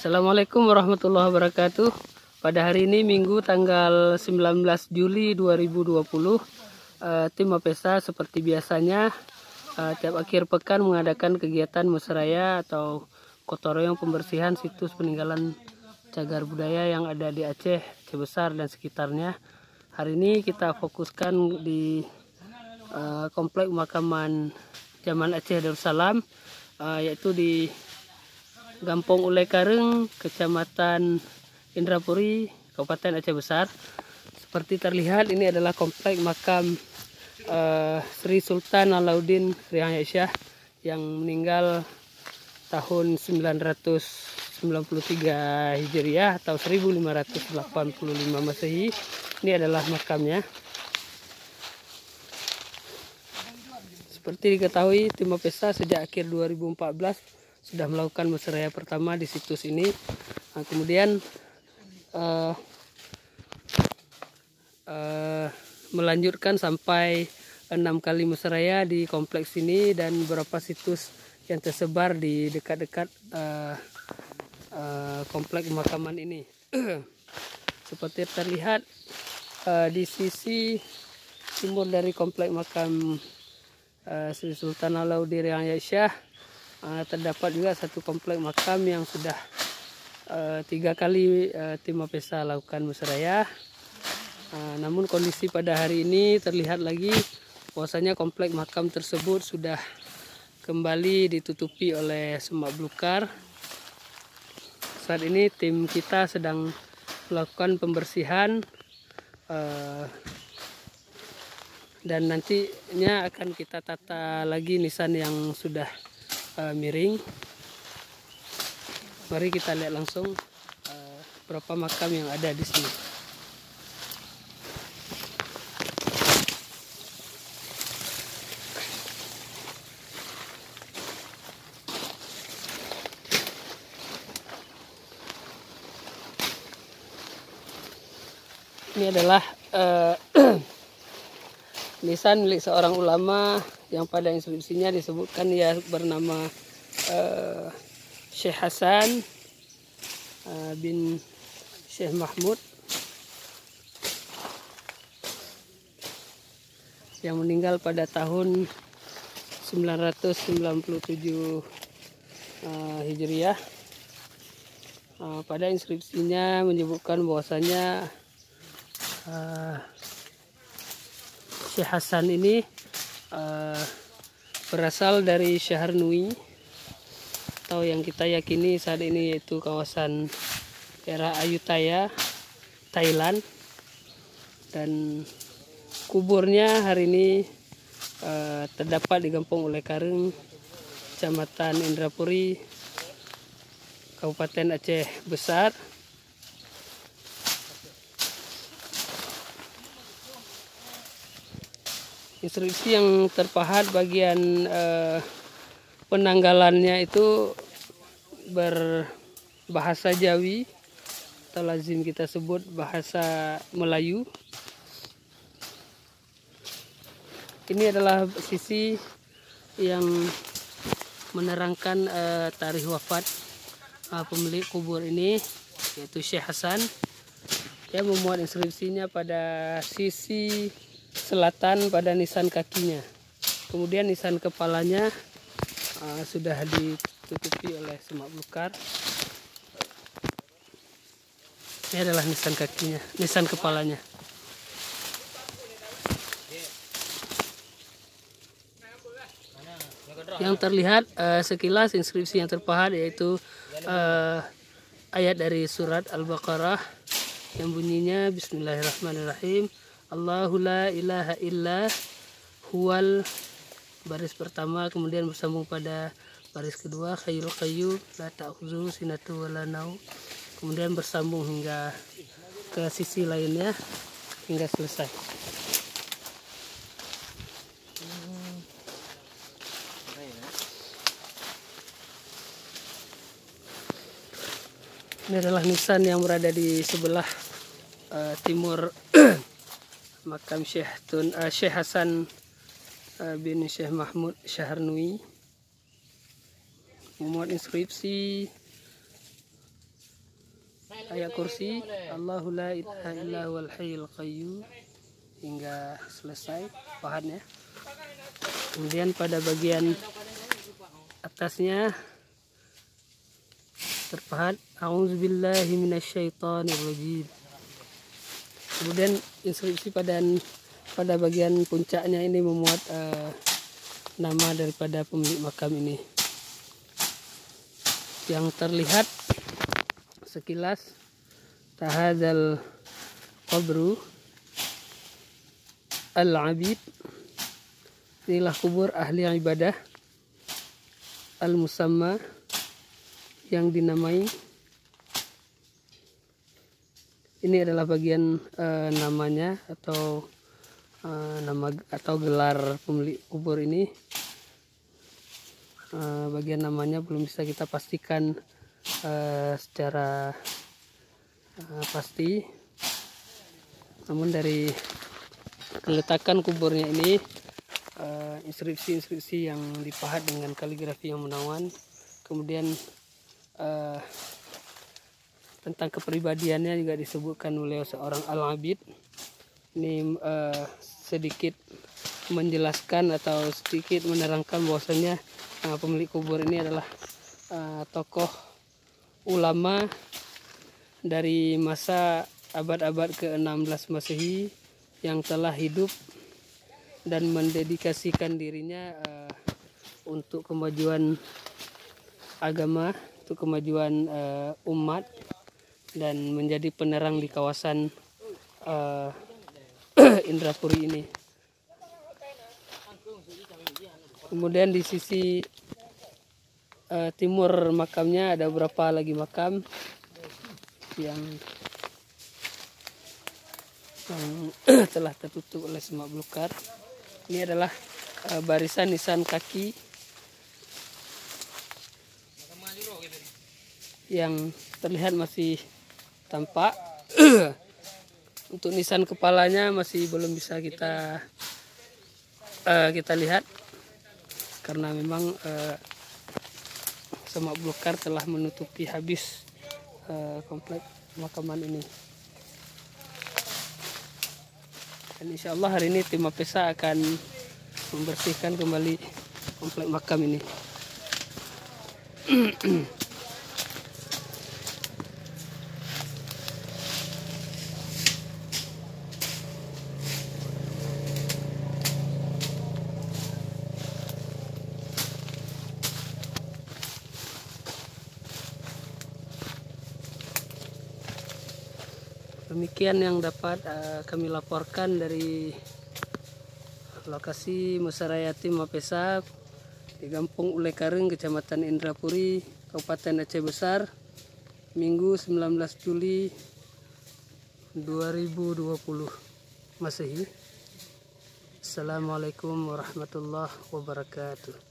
Assalamualaikum warahmatullahi wabarakatuh. Pada hari ini Minggu tanggal 19 Juli 2020, tim Mapesa seperti biasanya tiap akhir pekan mengadakan kegiatan musraya atau gotong royong pembersihan situs peninggalan cagar budaya yang ada di Aceh, Aceh Besar dan sekitarnya. Hari ini kita fokuskan di komplek pemakaman zaman Aceh Darussalam, yaitu di Gampong Ulai Kareng, Kecamatan Indrapuri, Kabupaten Aceh Besar. Seperti terlihat, ini adalah komplek makam Sri Sultan Alauddin Riayah Shah yang meninggal tahun 993 Hijriah atau 1585 Masehi. Ini adalah makamnya. Seperti diketahui, tim Mapesa sejak akhir 2014 sudah melakukan musraya pertama di situs ini. Kemudian melanjutkan sampai 6 kali musraya di kompleks ini dan beberapa situs yang tersebar di dekat-dekat kompleks pemakaman ini. Seperti terlihat di sisi timur dari kompleks makam Sri Sultan Alauddin Riayah Shah terdapat juga satu komplek makam yang sudah 3 kali tim Mapesa lakukan musraya. Namun kondisi pada hari ini terlihat lagi bahwasanya komplek makam tersebut sudah kembali ditutupi oleh semak belukar. Saat ini tim kita sedang melakukan pembersihan dan nantinya akan kita tata lagi nisan yang sudah miring. Mari kita lihat langsung berapa makam yang ada di sini. Ini adalah nisan milik seorang ulama yang pada inskripsinya disebutkan ia bernama Syekh Hasan bin Syekh Mahmud yang meninggal pada tahun 997 Hijriah. Pada inskripsinya menyebutkan bahwasanya Syekh Hasan ini berasal dari Syaharnui atau yang kita yakini saat ini yaitu kawasan daerah Ayutthaya, Thailand, dan kuburnya hari ini terdapat di Gampong Ulai Kareng, Kecamatan Indrapuri, Kabupaten Aceh Besar. Inskripsi yang terpahat bagian penanggalannya itu berbahasa Jawi atau lazim kita sebut bahasa Melayu. Ini adalah sisi yang menerangkan tarikh wafat pemilik kubur ini, yaitu Syekh Hasan. Dia memuat inskripsinya pada sisi selatan pada nisan kakinya. Kemudian nisan kepalanya sudah ditutupi oleh semak belukar. Ini adalah nisan kakinya, nisan kepalanya. Yang terlihat sekilas inskripsi yang terpahat yaitu ayat dari surat Al-Baqarah yang bunyinya Bismillahirrahmanirrahim. Allahu la ilaha illa huwal, baris pertama, kemudian bersambung pada baris kedua, Hayyul Qayyum la ta'khudhuhu sinatun wa la naum, kemudian bersambung hingga ke sisi lainnya hingga selesai. Ini adalah nisan yang berada di sebelah timur makam Syekh Hasan bin Syekh Mahmud Syaharnui. Memuat inskripsi ayat kursi Allahu la ilaha illa huwal hayyul qayyum hingga selesai pahatnya. Kemudian pada bagian atasnya terpahat a'udzubillahi minasyaitonirrajim. Kemudian inskripsi pada bagian puncaknya ini memuat nama daripada pemilik makam ini. Yang terlihat sekilas, tahadzal qabru al-abid, inilah kubur ahli ibadah al-musamma yang dinamai. Ini adalah bagian namanya atau nama atau gelar pemilik kubur ini. Bagian namanya belum bisa kita pastikan secara pasti, namun dari keletakan kuburnya ini, inskripsi yang dipahat dengan kaligrafi yang menawan, kemudian tentang kepribadiannya juga disebutkan oleh seorang al-abid. Ini sedikit menjelaskan atau sedikit menerangkan bahwasannya pemilik kubur ini adalah tokoh ulama dari masa abad-abad ke-16 Masehi yang telah hidup dan mendedikasikan dirinya untuk kemajuan agama, untuk kemajuan umat, dan menjadi penerang di kawasan Indrapuri ini. Kemudian di sisi timur makamnya ada beberapa lagi makam yang telah tertutup oleh semak belukar. Ini adalah barisan nisan kaki yang terlihat masih tampak. Untuk nisan kepalanya masih belum bisa kita lihat karena memang semak belukar telah menutupi habis komplek pemakaman ini. Dan insya Allah hari ini tim Mapesa akan membersihkan kembali komplek makam ini. Demikian yang dapat kami laporkan dari lokasi Musara Yatim Mapesa di Kampung Ulekareng, Kecamatan Indrapuri, Kabupaten Aceh Besar, Minggu 19 Juli 2020 Masehi. Assalamualaikum warahmatullahi wabarakatuh.